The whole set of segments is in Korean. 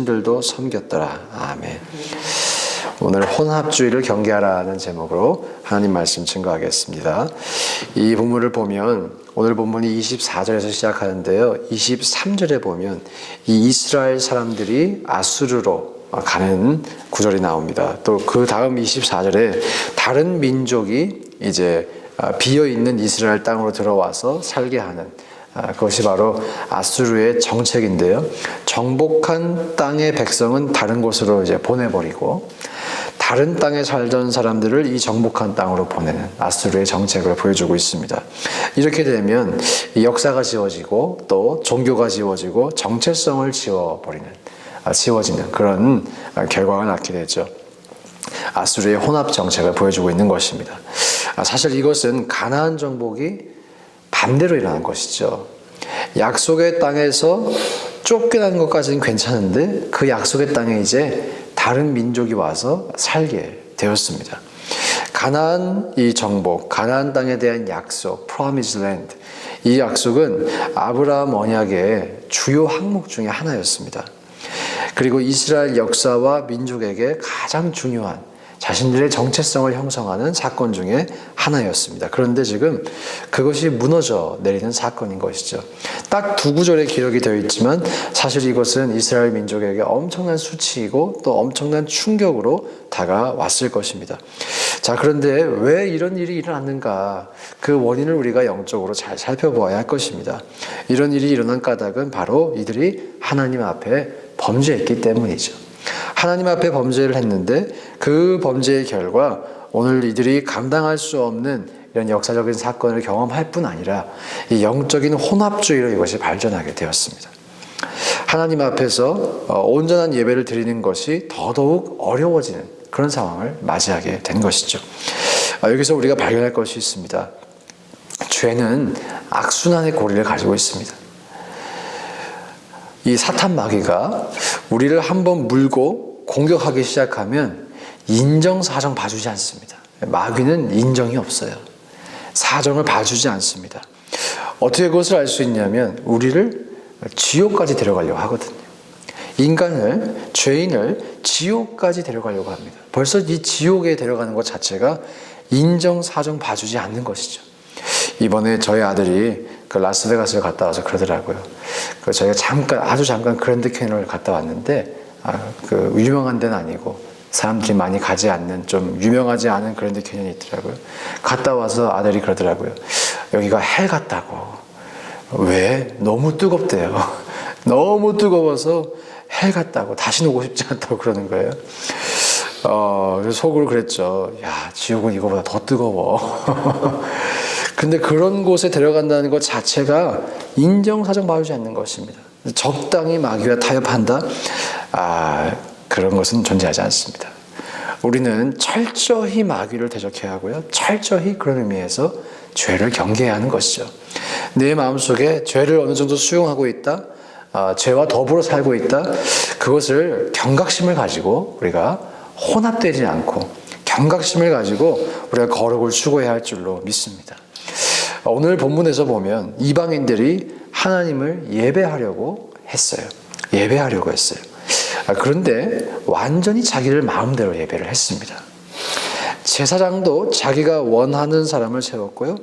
들도 섬겼더라. 아멘. 오늘 혼합주의를 경계하라는 제목으로 하나님 말씀 증거하겠습니다. 이 본문을 보면 오늘 본문이 24절에서 시작하는데요. 23절에 보면 이 이스라엘 사람들이 아수르로 가는 구절이 나옵니다. 또 그 다음 24절에 다른 민족이 이제 비어있는 이스라엘 땅으로 들어와서 살게 하는 그것이 바로 아수르의 정책인데요. 정복한 땅의 백성은 다른 곳으로 이제 보내버리고 다른 땅에 살던 사람들을 이 정복한 땅으로 보내는 아수르의 정책을 보여주고 있습니다. 이렇게 되면 역사가 지워지고 또 종교가 지워지고 정체성을 지워지는 그런 결과가 낳게 되죠. 아수르의 혼합 정책을 보여주고 있는 것입니다. 사실 이것은 가나안 정복이 반대로 일어난 것이죠. 약속의 땅에서 쫓겨나는 것까지는 괜찮은데 그 약속의 땅에 이제 다른 민족이 와서 살게 되었습니다. 가나안 이 정복, 가나안 땅에 대한 약속, Promised Land, 이 약속은 아브라함 언약의 주요 항목 중에 하나였습니다. 그리고 이스라엘 역사와 민족에게 가장 중요한 자신들의 정체성을 형성하는 사건 중에 하나였습니다. 그런데 지금 그것이 무너져 내리는 사건인 것이죠. 딱 두 구절에 기록이 되어 있지만 사실 이것은 이스라엘 민족에게 엄청난 수치이고 또 엄청난 충격으로 다가왔을 것입니다. 자, 그런데 왜 이런 일이 일어났는가? 그 원인을 우리가 영적으로 잘 살펴보아야 할 것입니다. 이런 일이 일어난 까닭은 바로 이들이 하나님 앞에 범죄했기 때문이죠. 하나님 앞에 범죄를 했는데 그 범죄의 결과 오늘 이들이 감당할 수 없는 이런 역사적인 사건을 경험할 뿐 아니라 이 영적인 혼합주의로 이것이 발전하게 되었습니다. 하나님 앞에서 온전한 예배를 드리는 것이 더더욱 어려워지는 그런 상황을 맞이하게 된 것이죠. 여기서 우리가 발견할 것이 있습니다. 죄는 악순환의 고리를 가지고 있습니다. 이 사탄 마귀가 우리를 한번 물고 공격하기 시작하면 인정사정 봐주지 않습니다. 마귀는 인정이 없어요. 사정을 봐주지 않습니다. 어떻게 그것을 알 수 있냐면 우리를 지옥까지 데려가려고 하거든요. 인간을, 죄인을 지옥까지 데려가려고 합니다. 벌써 이 지옥에 데려가는 것 자체가 인정사정 봐주지 않는 것이죠. 이번에 저희 아들이 그 라스베가스를 갔다 와서 그러더라고요. 저희가 아주 잠깐 그랜드 캐니언을 갔다 왔는데, 그 유명한 데는 아니고 사람들이 많이 가지 않는 좀 유명하지 않은 그랜드 캐니언이 있더라고요. 갔다 와서 아들이 그러더라고요. 여기가 헬 같다고. 왜? 너무 뜨겁대요. 너무 뜨거워서 헬 같다고. 다시는 오고 싶지 않다고 그러는 거예요. 그래서 속으로 그랬죠. 야, 지옥은 이거보다 더 뜨거워. 근데 그런 곳에 데려간다는 것 자체가 인정사정 봐주지 않는 것입니다. 적당히 마귀와 타협한다? 그런 것은 존재하지 않습니다. 우리는 철저히 마귀를 대적해야 하고요. 철저히 그런 의미에서 죄를 경계해야 하는 것이죠. 내 마음속에 죄를 어느 정도 수용하고 있다? 죄와 더불어 살고 있다? 그것을 경각심을 가지고 우리가 혼합되지 않고 경각심을 가지고 우리가 거룩을 추구해야 할 줄로 믿습니다. 오늘 본문에서 보면 이방인들이 하나님을 예배하려고 했어요. 그런데 완전히 자기를 마음대로 예배를 했습니다. 제사장도 자기가 원하는 사람을 세웠고요.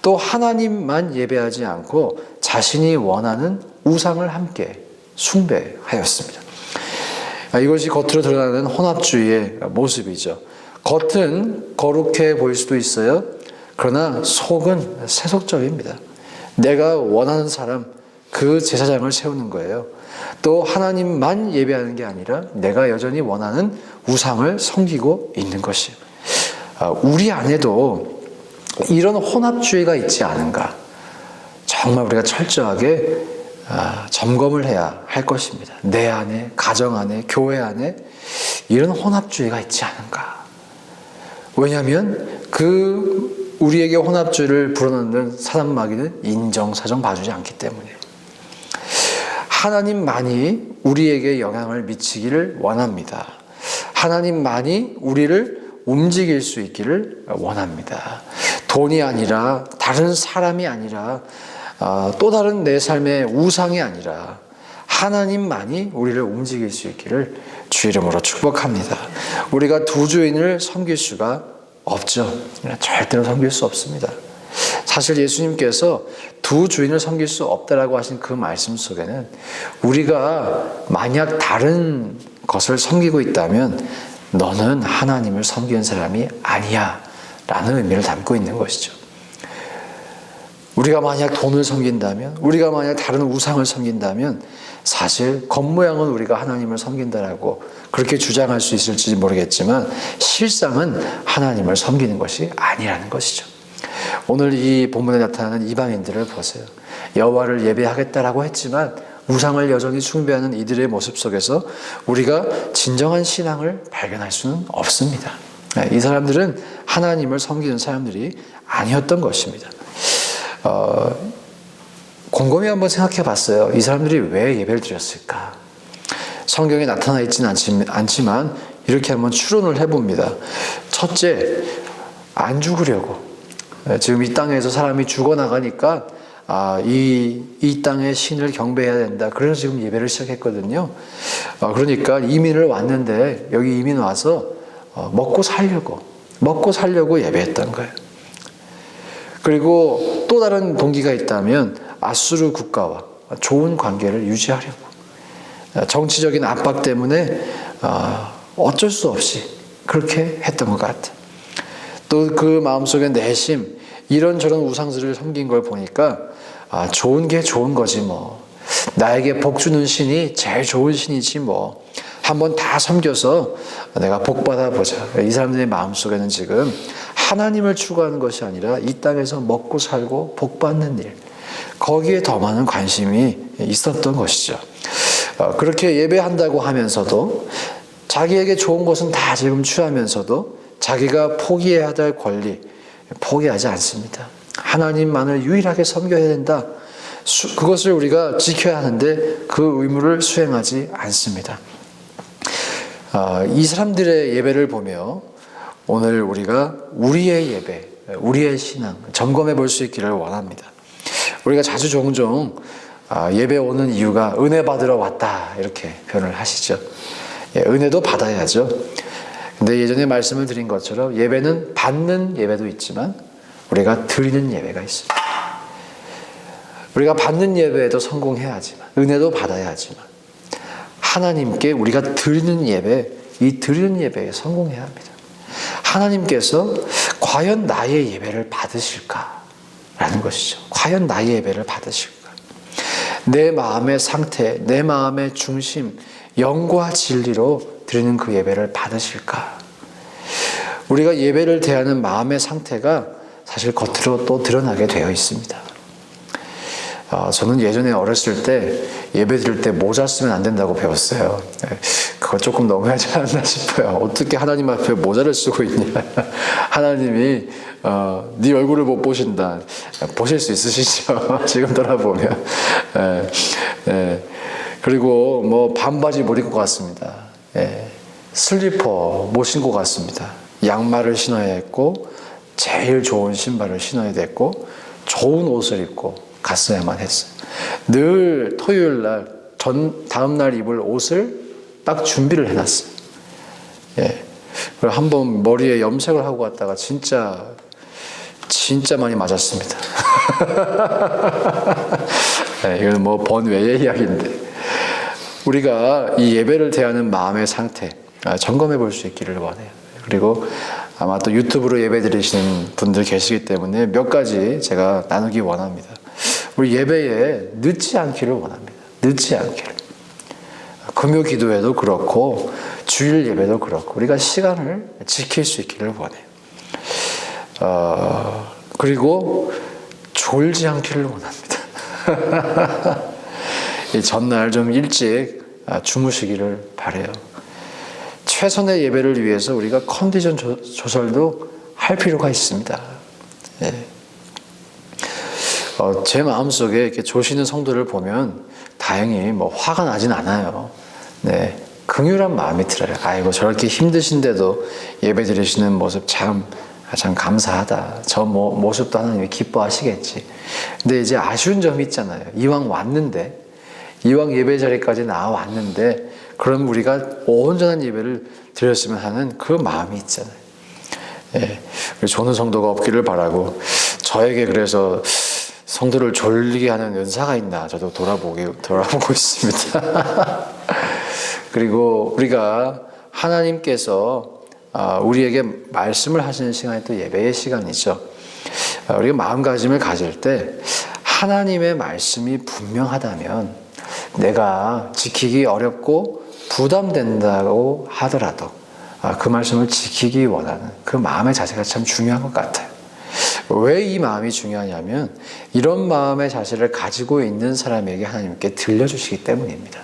또 하나님만 예배하지 않고 자신이 원하는 우상을 함께 숭배하였습니다. 이것이 겉으로 드러나는 혼합주의의 모습이죠. 겉은 거룩해 보일 수도 있어요. 그러나 속은 세속적입니다. 내가 원하는 사람, 그 제사장을 세우는 거예요. 또 하나님만 예배하는 게 아니라 내가 여전히 원하는 우상을 섬기고 있는 것이에요. 우리 안에도 이런 혼합주의가 있지 않은가? 정말 우리가 철저하게 점검을 해야 할 것입니다. 내 안에, 가정 안에, 교회 안에 이런 혼합주의가 있지 않은가? 왜냐하면 우리에게 혼합주의를 불어넣는 사단 마귀는 인정사정 봐주지 않기 때문에 하나님만이 우리에게 영향을 미치기를 원합니다. 하나님만이 우리를 움직일 수 있기를 원합니다. 돈이 아니라 다른 사람이 아니라 또 다른 내 삶의 우상이 아니라 하나님만이 우리를 움직일 수 있기를 주 이름으로 축복합니다. 우리가 두 주인을 섬길 수가 없죠. 절대로 섬길 수 없습니다. 사실 예수님께서 두 주인을 섬길 수 없다라고 하신 그 말씀 속에는 우리가 만약 다른 것을 섬기고 있다면 너는 하나님을 섬기는 사람이 아니야 라는 의미를 담고 있는 것이죠. 우리가 만약 돈을 섬긴다면, 우리가 만약 다른 우상을 섬긴다면 사실 겉모양은 우리가 하나님을 섬긴다라고 그렇게 주장할 수 있을지 모르겠지만 실상은 하나님을 섬기는 것이 아니라는 것이죠. 오늘 이 본문에 나타나는 이방인들을 보세요. 여호와를 예배하겠다라고 했지만 우상을 여전히 숭배하는 이들의 모습 속에서 우리가 진정한 신앙을 발견할 수는 없습니다. 이 사람들은 하나님을 섬기는 사람들이 아니었던 것입니다. 곰곰이 한번 생각해 봤어요. 이 사람들이 왜 예배를 드렸을까? 성경에 나타나 있지는 않지만 이렇게 한번 추론을 해봅니다. 첫째, 안 죽으려고. 지금 이 땅에서 사람이 죽어나가니까 이 땅의 신을 경배해야 된다. 그래서 지금 예배를 시작했거든요. 그러니까 이민을 왔는데 여기 이민 와서 먹고 살려고 예배했던 거예요. 그리고 또 다른 동기가 있다면 아수르 국가와 좋은 관계를 유지하려고. 정치적인 압박 때문에 어쩔 수 없이 그렇게 했던 것 같아요. 또 그 마음속에 내심 이런저런 우상들을 섬긴 걸 보니까 좋은 게 좋은 거지 뭐. 나에게 복 주는 신이 제일 좋은 신이지 뭐. 한번 다 섬겨서 내가 복 받아보자. 이 사람들의 마음속에는 지금 하나님을 추구하는 것이 아니라 이 땅에서 먹고 살고 복 받는 일, 거기에 더 많은 관심이 있었던 것이죠. 그렇게 예배한다고 하면서도 자기에게 좋은 것은 다 지금 취하면서도 자기가 포기해야 될 권리 포기하지 않습니다. 하나님만을 유일하게 섬겨야 된다. 그것을 우리가 지켜야 하는데 그 의무를 수행하지 않습니다. 이 사람들의 예배를 보며 오늘 우리가 우리의 예배, 우리의 신앙 점검해 볼 수 있기를 원합니다. 우리가 자주 종종 예배 오는 이유가 은혜 받으러 왔다 이렇게 표현을 하시죠. 은혜도 받아야죠. 근데 예전에 말씀을 드린 것처럼 예배는 받는 예배도 있지만 우리가 드리는 예배가 있습니다. 우리가 받는 예배에도 성공해야 하지만 은혜도 받아야 하지만 하나님께 우리가 드리는 예배, 이 드리는 예배에 성공해야 합니다. 하나님께서 과연 나의 예배를 받으실까라는 것이죠. 과연 나의 예배를 받으실까? 내 마음의 상태, 내 마음의 중심, 영과 진리로 드리는 그 예배를 받으실까? 우리가 예배를 대하는 마음의 상태가 사실 겉으로 또 드러나게 되어 있습니다. 저는 예전에 어렸을 때 예배 드릴 때 모자 쓰면 안 된다고 배웠어요. 그거 조금 너무하지 않나 싶어요. 어떻게 하나님 앞에 모자를 쓰고 있냐. 하나님이 네 얼굴을 못 보신다. 보실 수 있으시죠? 지금 돌아보면. 그리고 뭐 반바지 못 입고 갔습니다. 슬리퍼 못 신고 갔습니다. 양말을 신어야 했고 제일 좋은 신발을 신어야 됐고 좋은 옷을 입고 갔어야만 했어요. 늘 토요일 날 다음 날 입을 옷을 딱 준비를 해놨어요. 그리고 한번 머리에 염색을 하고 갔다가 진짜 많이 맞았습니다. 이건 뭐 번외의 이야기인데 우리가 이 예배를 대하는 마음의 상태 점검해 볼 수 있기를 원해요. 그리고 아마 또 유튜브로 예배 드리시는 분들 계시기 때문에 몇 가지 제가 나누기 원합니다. 우리 예배에 늦지 않기를 원합니다. 늦지 않기를. 금요 기도회도 그렇고 주일 예배도 그렇고 우리가 시간을 지킬 수 있기를 원해요. 그리고 졸지 않기를 원합니다. 이 전날 좀 일찍 주무시기를 바라요. 최선의 예배를 위해서 우리가 컨디션 조절도 할 필요가 있습니다. 제 마음속에 이렇게 조시는 성도를 보면 다행히 뭐 화가 나진 않아요. 긍휼한 마음이 들어요. 아이고 저렇게 힘드신데도 예배 드리시는 모습 참 감사하다. 저 모습도 하나님이 기뻐하시겠지. 근데 이제 아쉬운 점이 있잖아요. 이왕 왔는데 이왕 예배 자리까지 나와왔는데 그럼 우리가 온전한 예배를 드렸으면 하는 그 마음이 있잖아요. 예, 조는 성도가 없기를 바라고, 저에게 그래서 성도를 졸리게 하는 은사가 있나 저도 돌아보고 있습니다. 그리고 우리가 하나님께서 우리에게 말씀을 하시는 시간이 또 예배의 시간이죠. 우리가 마음가짐을 가질 때 하나님의 말씀이 분명하다면 내가 지키기 어렵고 부담된다고 하더라도 그 말씀을 지키기 원하는 그 마음의 자세가 참 중요한 것 같아요. 왜 이 마음이 중요하냐면 이런 마음의 자세를 가지고 있는 사람에게 하나님께 들려주시기 때문입니다.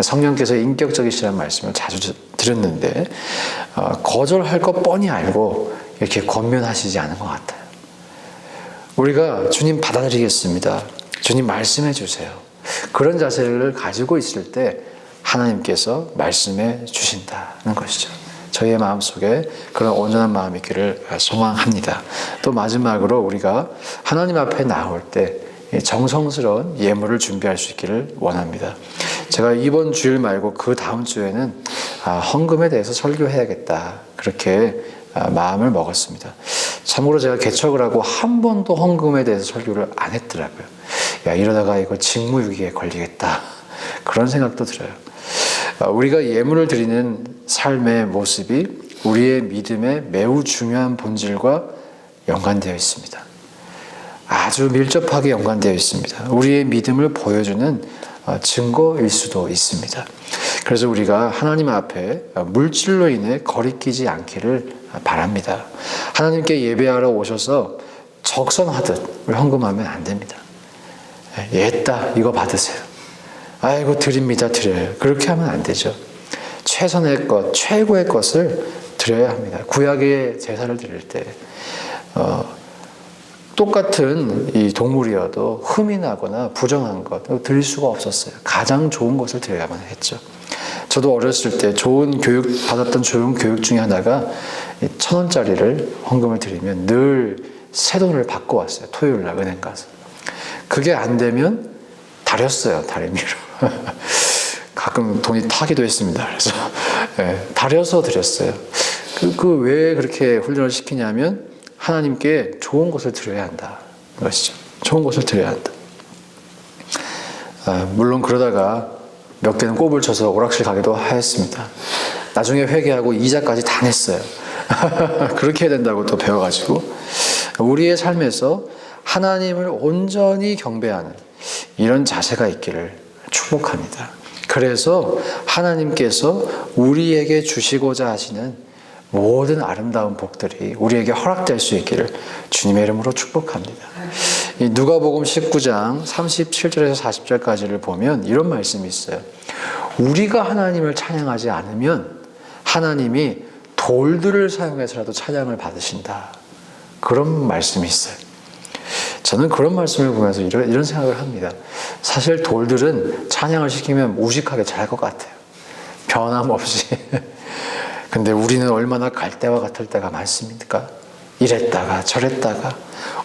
성령께서 인격적이시라는 말씀을 자주 드렸는데 거절할 것 뻔히 알고 이렇게 권면하시지 않은 것 같아요. 우리가 주님 받아들이겠습니다, 주님 말씀해 주세요, 그런 자세를 가지고 있을 때 하나님께서 말씀해 주신다는 것이죠. 저희의 마음속에 그런 온전한 마음이 있기를 소망합니다. 또 마지막으로 우리가 하나님 앞에 나올 때 정성스러운 예물을 준비할 수 있기를 원합니다. 제가 이번 주일 말고 그 다음 주에는 헌금에 대해서 설교해야겠다, 그렇게 마음을 먹었습니다. 참고로 제가 개척을 하고 한 번도 헌금에 대해서 설교를 안 했더라고요. 이러다가 이거 직무유기에 걸리겠다, 그런 생각도 들어요. 우리가 예물을 드리는 삶의 모습이 우리의 믿음의 매우 중요한 본질과 연관되어 있습니다. 아주 밀접하게 연관되어 있습니다. 우리의 믿음을 보여주는 증거일 수도 있습니다. 그래서 우리가 하나님 앞에 물질로 인해 거리끼지 않기를 바랍니다. 하나님께 예배하러 오셔서 적선하듯 헌금하면 안 됩니다. 예다, 이거 받으세요, 아이고 드립니다, 드려요, 그렇게 하면 안 되죠. 최선의 것, 최고의 것을 드려야 합니다. 구약의 제사를 드릴 때 똑같은 이 동물이어도 흠이 나거나 부정한 것 드릴 수가 없었어요. 가장 좋은 것을 드려야만 했죠. 저도 어렸을 때 좋은 교육 받았던 좋은 교육 중에 하나가 1,000원짜리를 헌금을 드리면 늘 새 돈을 받고 왔어요. 토요일 날 은행 가서. 그게 안 되면 다렸어요, 다리미로. 가끔 돈이 타기도 했습니다. 그래서 다려서 드렸어요. 왜 그렇게 훈련을 시키냐면 하나님께 좋은 것을 드려야 한다, 것이죠. 좋은 것을 드려야 한다. 물론 그러다가 몇 개는 꼽을 쳐서 오락실 가기도 하였습니다. 나중에 회개하고 이자까지 다 냈어요. 그렇게 해야 된다고 또 배워가지고 우리의 삶에서 하나님을 온전히 경배하는 이런 자세가 있기를 축복합니다. 그래서 하나님께서 우리에게 주시고자 하시는 모든 아름다운 복들이 우리에게 허락될 수 있기를 주님의 이름으로 축복합니다. 이 누가복음 19장 37절에서 40절까지를 보면 이런 말씀이 있어요. 우리가 하나님을 찬양하지 않으면 하나님이 돌들을 사용해서라도 찬양을 받으신다, 그런 말씀이 있어요. 저는 그런 말씀을 보면서 이런 생각을 합니다. 사실 돌들은 찬양을 시키면 무식하게 잘할 것 같아요, 변함없이. 근데 우리는 얼마나 갈대와 같을 때가 많습니까? 이랬다가 저랬다가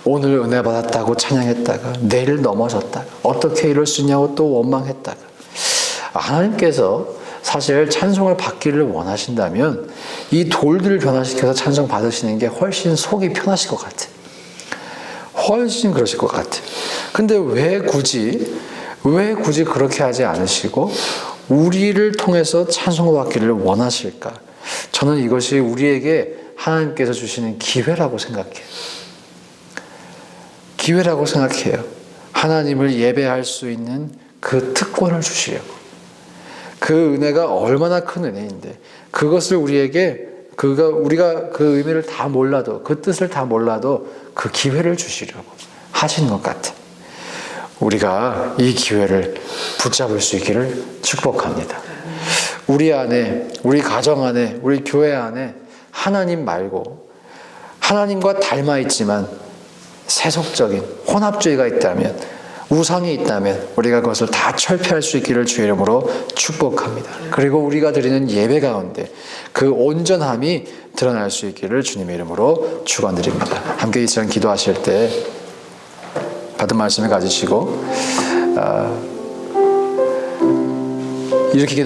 오늘 은혜 받았다고 찬양했다가 내일 넘어졌다가 어떻게 이럴 수 있냐고 또 원망했다가. 하나님께서 사실 찬송을 받기를 원하신다면 이 돌들을 변화시켜서 찬송 받으시는 게 훨씬 속이 편하실 것 같아요. 훨씬 그러실 것 같아요. 근데 왜 굳이 그렇게 하지 않으시고 우리를 통해서 찬송을 받기를 원하실까? 저는 이것이 우리에게 하나님께서 주시는 기회라고 생각해요. 기회라고 생각해요. 하나님을 예배할 수 있는 그 특권을 주시려고. 그 은혜가 얼마나 큰 은혜인데 그것을 우리에게 우리가 그 의미를 다 몰라도, 그 뜻을 다 몰라도 그 기회를 주시려고 하시는 것 같아요. 우리가 이 기회를 붙잡을 수 있기를 축복합니다. 우리 안에, 우리 가정 안에, 우리 교회 안에 하나님 말고 하나님과 닮아 있지만 세속적인 혼합주의가 있다면, 우상이 있다면 우리가 그것을 다 철폐할 수 있기를 주의 이름으로 축복합니다. 그리고 우리가 드리는 예배 가운데 그 온전함이 드러날 수 있기를 주님의 이름으로 축원드립니다. 함께 이 시간 기도하실 때 받은 말씀을 가지시고 이렇게 기도